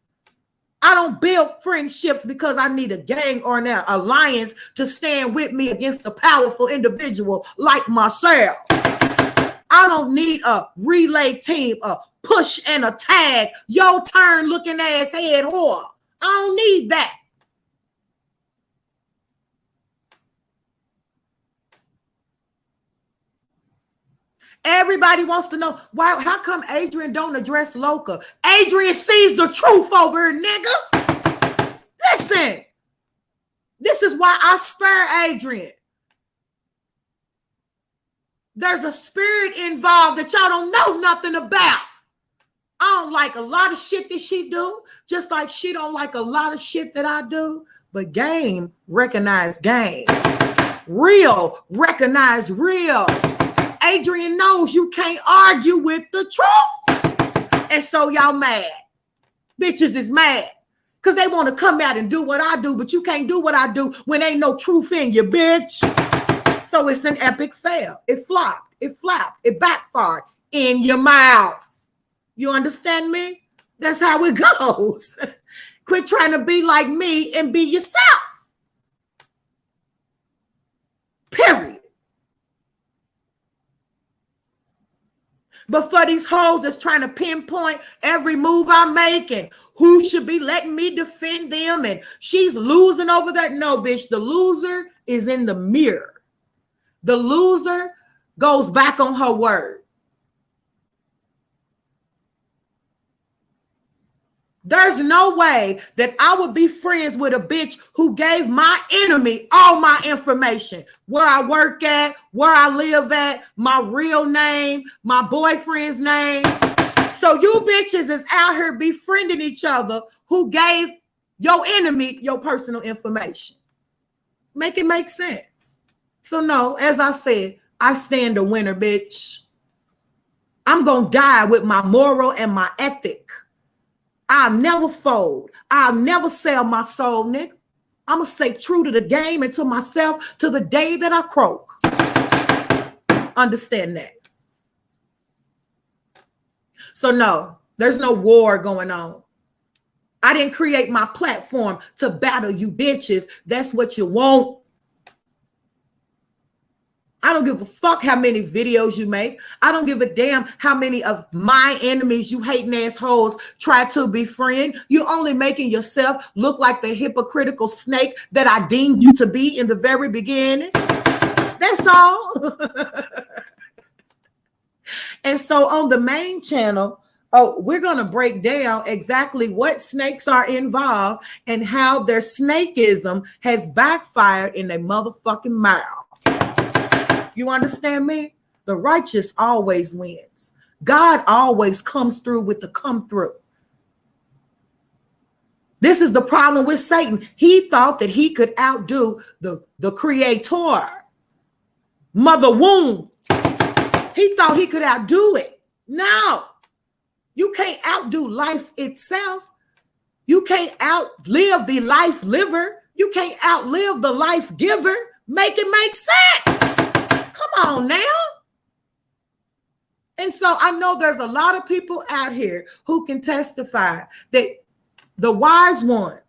I don't build friendships because I need a gang or an alliance to stand with me against a powerful individual like myself. I don't need a relay team, a push and a tag, your turn looking ass head whore. I don't need that. Everybody wants to know why. How come Adrian don't address Loca? Adrian sees the truth over here, nigga. Listen, this is why I spare Adrian. There's a spirit involved that y'all don't know nothing about. I don't like a lot of shit that she do, just like she don't like a lot of shit that I do. But game recognize game. Real recognize real. Adrian knows you can't argue with the truth. And so y'all mad. Bitches is mad. Because they want to come out and do what I do, but you can't do what I do when ain't no truth in you, bitch. So it's an epic fail. It flopped. It flapped. It backfired in your mouth. You understand me? That's how it goes. Quit trying to be like me and be yourself. Period. But for these hoes that's trying to pinpoint every move I'm making, who should be letting me defend them, and she's losing over that. No, bitch, the loser is in the mirror. The loser goes back on her word. There's no way that I would be friends with a bitch who gave my enemy all my information. Where I work at, where I live at, my real name, my boyfriend's name. So you bitches is out here befriending each other who gave your enemy your personal information. Make it make sense. So no, as I said, I stand a winner, bitch. I'm going to die with my moral and my ethic. I'll never fold. I'll never sell my soul, nigga. I'm going to stay true to the game and to myself to the day that I croak. Understand that. So no, there's no war going on. I didn't create my platform to battle you bitches. That's what you want. I don't give a fuck how many videos you make. I don't give a damn how many of my enemies you hating assholes try to befriend. You're only making yourself look like the hypocritical snake that I deemed you to be in the very beginning. That's all. And so on the main channel, we're going to break down exactly what snakes are involved and how their snakeism has backfired in their motherfucking mouth. You understand me? The righteous always wins. God always comes through with the come through. This is the problem with Satan. He thought that he could outdo the creator, mother womb. He thought he could outdo it. No, you can't outdo life itself. You can't outlive the life liver. You can't outlive the life giver. Make it make sense. Come on now. And so I know there's a lot of people out here who can testify that the wise one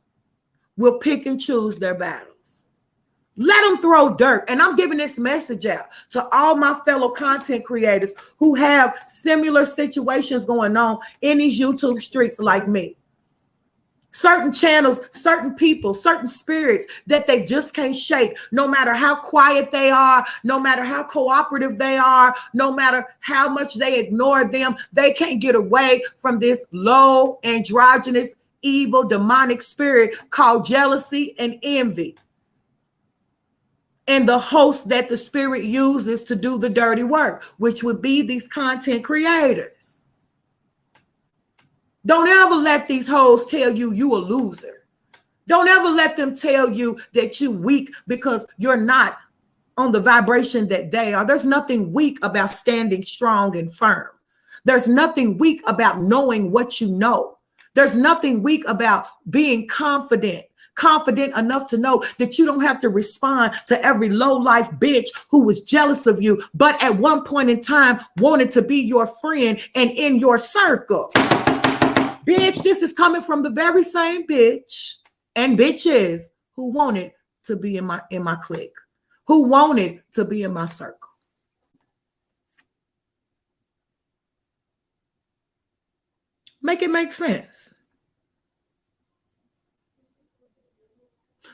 will pick and choose their battles. Let them throw dirt. And I'm giving this message out to all my fellow content creators who have similar situations going on in these YouTube streets like me. Certain channels, certain people, certain spirits that they just can't shake, no matter how quiet they are, no matter how cooperative they are, no matter how much they ignore them, they can't get away from this low, androgynous, evil, demonic spirit called jealousy and envy. And the host that the spirit uses to do the dirty work, which would be these content creators. Don't ever let these hoes tell you you a loser. Don't ever let them tell you that you're weak because you're not on the vibration that they are. There's nothing weak about standing strong and firm. There's nothing weak about knowing what you know. There's nothing weak about being confident enough to know that you don't have to respond to every low-life bitch who was jealous of you, but at one point in time wanted to be your friend and in your circle. Bitch, this is coming from the very same bitch and bitches who wanted to be in my clique, who wanted to be in my circle. Make it make sense.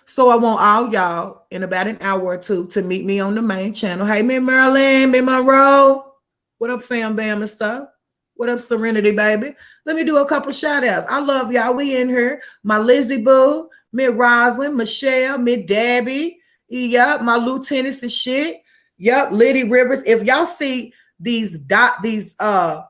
So I want all y'all in about an hour or two to meet me on the main channel. Hey, Miss Marilyn, Miss Monroe. What up, fam, bam, and stuff? What up, Serenity, baby? Let me do a couple shout outs. I love y'all. We in here. My Lizzie Boo, Miss Roslyn, Michelle, Miss Debbie. Yup, my lieutenants and shit. Yup, Liddy Rivers. If y'all see these VARC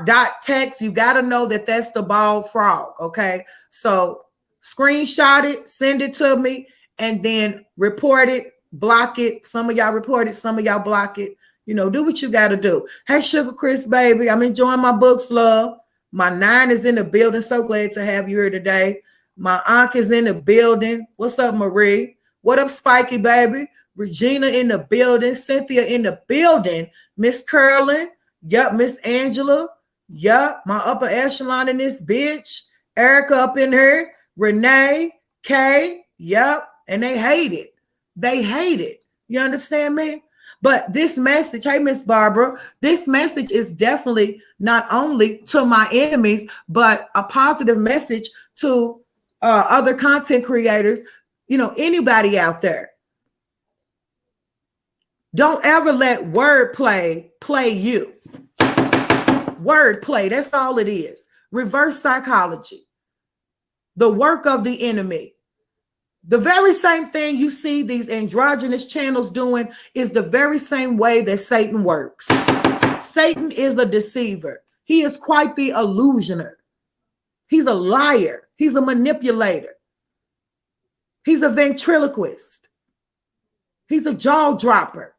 dot text, you got to know that that's the bald frog, okay? So screenshot it, send it to me, and then report it, block it. Some of y'all report it, some of y'all block it. You know, do what you got to do. Hey, Sugar Chris, baby. I'm enjoying my books, love. My 9 is in the building. So glad to have you here today. My aunt is in the building. What's up, Marie? What up, Spiky, baby? Regina in the building. Cynthia in the building. Miss Curlin. Yup, Miss Angela. Yup, my upper echelon in this bitch. Erica up in here. Renee. Kay. Yup, and they hate it. They hate it. You understand me? But this message, hey, Miss Barbara, this message is definitely not only to my enemies, but a positive message to other content creators, you know, anybody out there. Don't ever let wordplay play you. Wordplay, that's all it is. Reverse psychology. The work of the enemy. The very same thing you see these androgynous channels doing is the very same way that Satan works. Satan is a deceiver. He is quite the illusioner. He's a liar. He's a manipulator. He's a ventriloquist. He's a jaw dropper.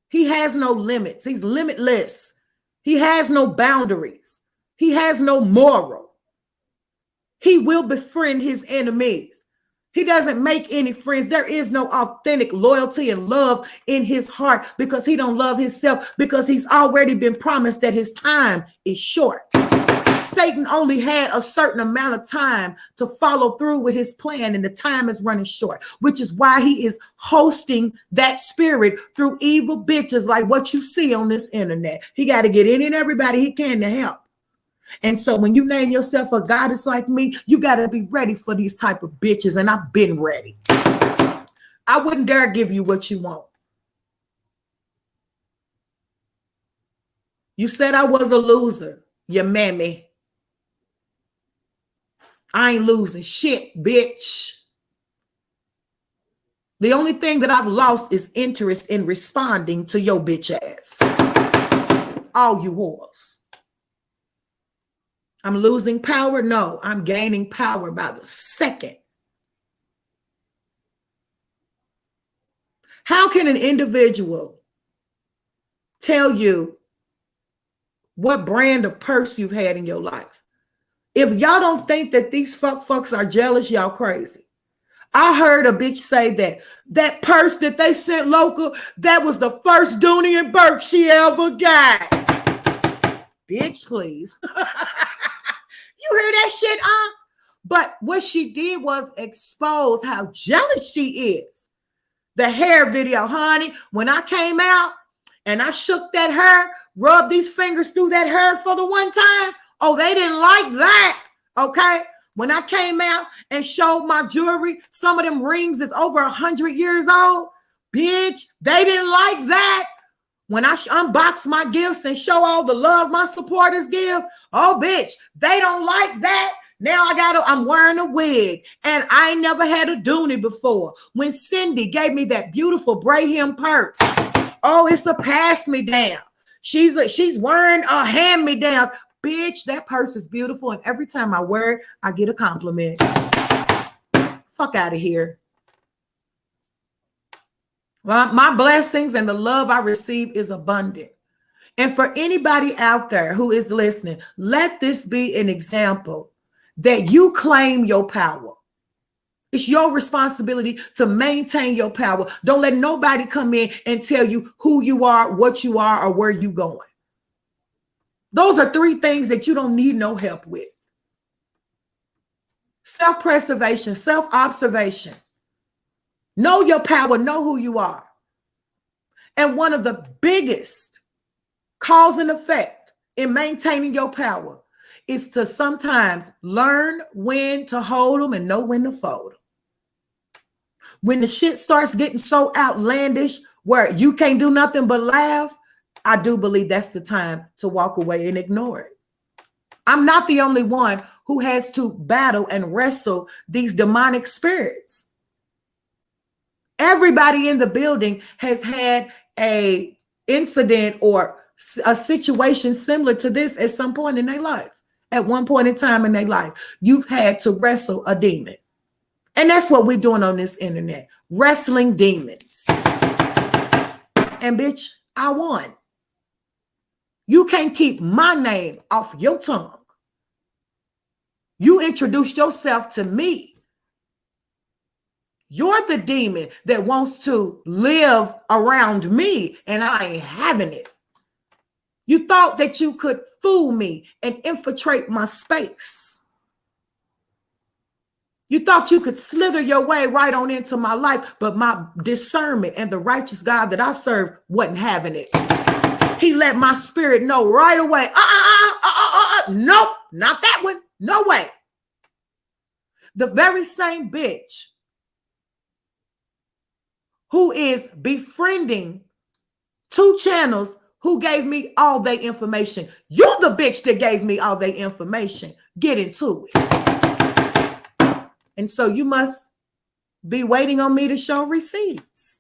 He has no limits. He's limitless. He has no boundaries. He has no moral. He will befriend his enemies. He doesn't make any friends. There is no authentic loyalty and love in his heart because he don't love himself, because he's already been promised that his time is short. Satan only had a certain amount of time to follow through with his plan, and the time is running short, which is why he is hosting that spirit through evil bitches like what you see on this internet. He got to get in and everybody he can to help. And so when you name yourself a goddess like me, you got to be ready for these type of bitches, and I've been ready. I wouldn't dare give you what you want. You said I was a loser. You mammy. I ain't losing shit, bitch. The only thing that I've lost is interest in responding to your bitch ass. All you whores. I'm losing power? No, I'm gaining power by the second. How can an individual tell you what brand of purse you've had in your life? If y'all don't think that these fucks are jealous, y'all crazy. I heard a bitch say that purse that they sent local, that was the first Dooney and Burke she ever got. Bitch, please. You hear that shit, But what she did was expose how jealous she is. The hair video, honey, when I came out and I shook that hair, rubbed these fingers through that hair for the one time, oh, they didn't like that, okay? When I came out and showed my jewelry, some of them rings is over 100 years old, bitch, they didn't like that. When I unbox my gifts and show all the love my supporters give, oh, bitch, they don't like that. Now I'm wearing a wig, and I ain't never had a Dooney before. When Cindy gave me that beautiful Braham purse, oh, it surpassed me down. She's wearing a hand-me-downs. Bitch, that purse is beautiful, and every time I wear it, I get a compliment. Fuck out of here. Well, my blessings and the love I receive is abundant. And for anybody out there who is listening, let this be an example that you claim your power. It's your responsibility to maintain your power. Don't let nobody come in and tell you who you are, what you are, or where you're going. Those are three things that you don't need no help with. Self-preservation, self-observation. Know your power, know who you are. And one of the biggest cause and effect in maintaining your power is to sometimes learn when to hold them and know when to fold them. When the shit starts getting so outlandish where you can't do nothing but laugh, I do believe that's the time to walk away and ignore it. I'm not the only one who has to battle and wrestle these demonic spirits. Everybody in the building has had a incident or a situation similar to this at some point in their life. At one point in time in their life, you've had to wrestle a demon. And that's what we're doing on this internet, wrestling demons. And bitch, I won. You can't keep my name off your tongue. You introduced yourself to me. You're the demon that wants to live around me, and I ain't having it. You thought that you could fool me and infiltrate my space. You thought you could slither your way right on into my life, but my discernment and the righteous God that I serve wasn't having it. He let my spirit know right away. Nope, not that one. No way. The very same bitch who is befriending two channels who gave me all their information. You're the bitch that gave me all their information. Get into it. And so you must be waiting on me to show receipts.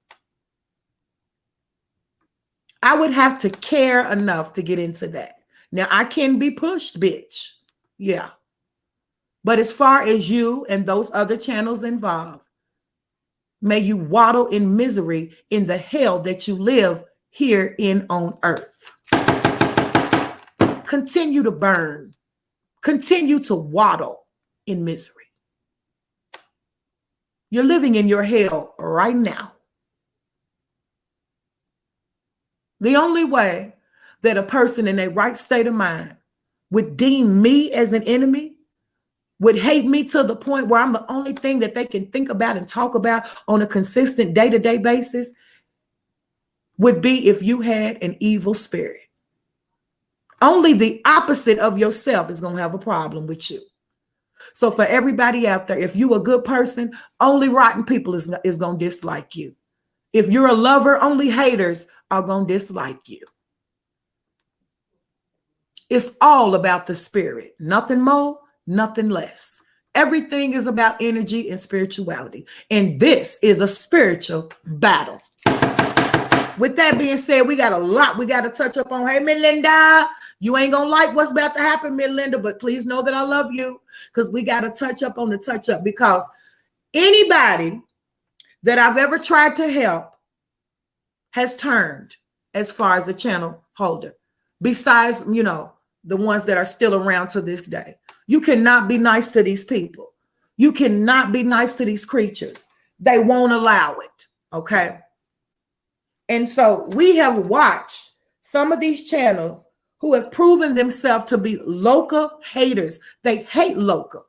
I would have to care enough to get into that. Now, I can be pushed, bitch. Yeah. But as far as you and those other channels involved, may you waddle in misery in the hell that you live here on earth. Continue to burn. Continue to waddle in misery. You're living in your hell right now. The only way that a person in a right state of mind would deem me as an enemy, would hate me to the point where I'm the only thing that they can think about and talk about on a consistent day-to-day basis, would be if you had an evil spirit. Only the opposite of yourself is going to have a problem with you. So for everybody out there, if you're a good person, only rotten people is going to dislike you. If you're a lover, only haters are going to dislike you. It's all about the spirit. Nothing more, nothing less. Everything is about energy and spirituality. And this is a spiritual battle. With that being said, we got a lot we got to touch up on. Hey, Melinda, you ain't going to like what's about to happen, Melinda, but please know that I love you, because we got to touch up on the touch up, because anybody that I've ever tried to help has turned as far as the channel holder, besides, you know, the ones that are still around to this day. You cannot be nice to these people. You cannot be nice to these creatures. They won't allow it, okay? And so we have watched some of these channels who have proven themselves to be local haters. They hate local.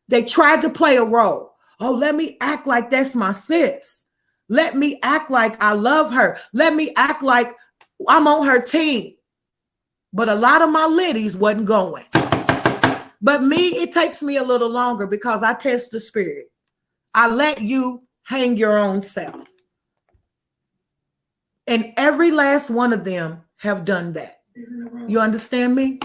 They tried to play a role. Oh, let me act like that's my sis. Let me act like I love her. Let me act like I'm on her team. But a lot of my liddies wasn't going. But me, it takes me a little longer because I test the spirit. I let you hang your own self. And every last one of them have done that. You understand me?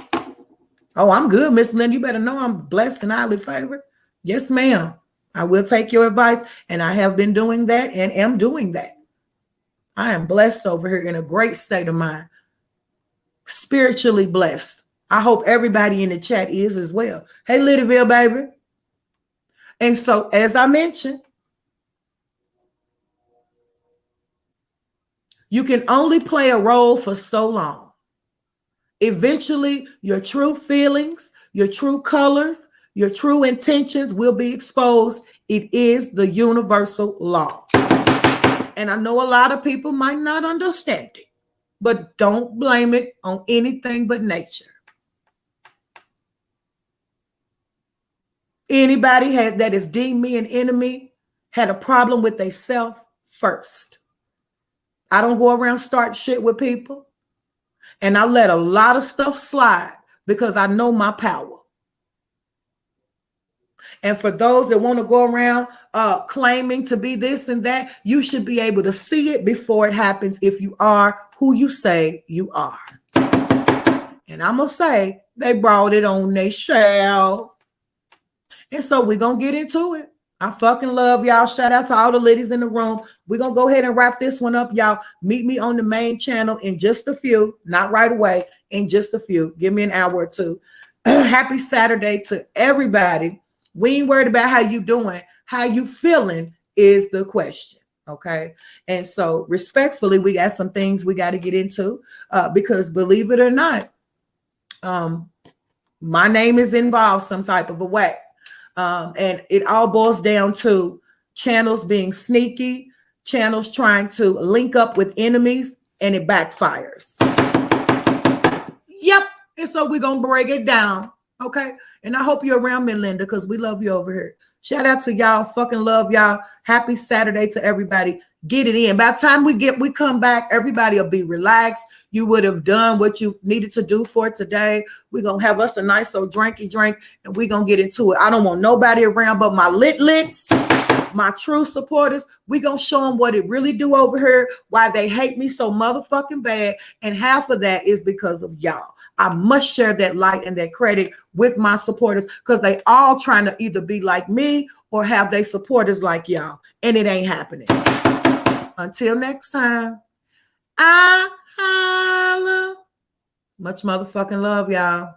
Oh, I'm good, Miss Linda. You better know I'm blessed and highly favored. Yes, ma'am. I will take your advice, and I have been doing that and am doing that. I am blessed over here in a great state of mind. Spiritually blessed. I hope everybody in the chat is as well. Hey, Liddyville, baby. And so, as I mentioned, you can only play a role for so long. Eventually, your true feelings, your true colors, your true intentions will be exposed. It is the universal law. And I know a lot of people might not understand it, but don't blame it on anything but nature. Anybody that is deemed me an enemy had a problem with themselves first. I don't go around start shit with people. And I let a lot of stuff slide because I know my power. And for those that want to go around claiming to be this and that, you should be able to see it before it happens if you are who you say you are. And I'm going to say they brought it on their shelf. And so we're going to get into it. I fucking love y'all. Shout out to all the ladies in the room. We're going to go ahead and wrap this one up, y'all. Meet me on the main channel in just a few, not right away, in just a few. Give me an hour or two. Happy Saturday to everybody. We ain't worried about how you doing. How you feeling is the question, okay? And so respectfully, we got some things we got to get into because believe it or not, my name is involved some type of a way. And it all boils down to channels being sneaky, channels trying to link up with enemies, and it backfires. Yep. And so we're going to break it down. Okay. And I hope you're around, Melinda, because we love you over here. Shout out to y'all. Fucking love y'all. Happy Saturday to everybody. Get it in. By the time we come back, everybody will be relaxed. You would have done what you needed to do for today. We're going to have us a nice old drinky drink, and we're going to get into it. I don't want nobody around but my lits, my true supporters. We're going to show them what it really do over here, why they hate me so motherfucking bad. And half of that is because of y'all. I must share that light and that credit with my supporters because they all trying to either be like me or have their supporters like y'all. And it ain't happening. Until next time, I holla. Much motherfucking love, y'all.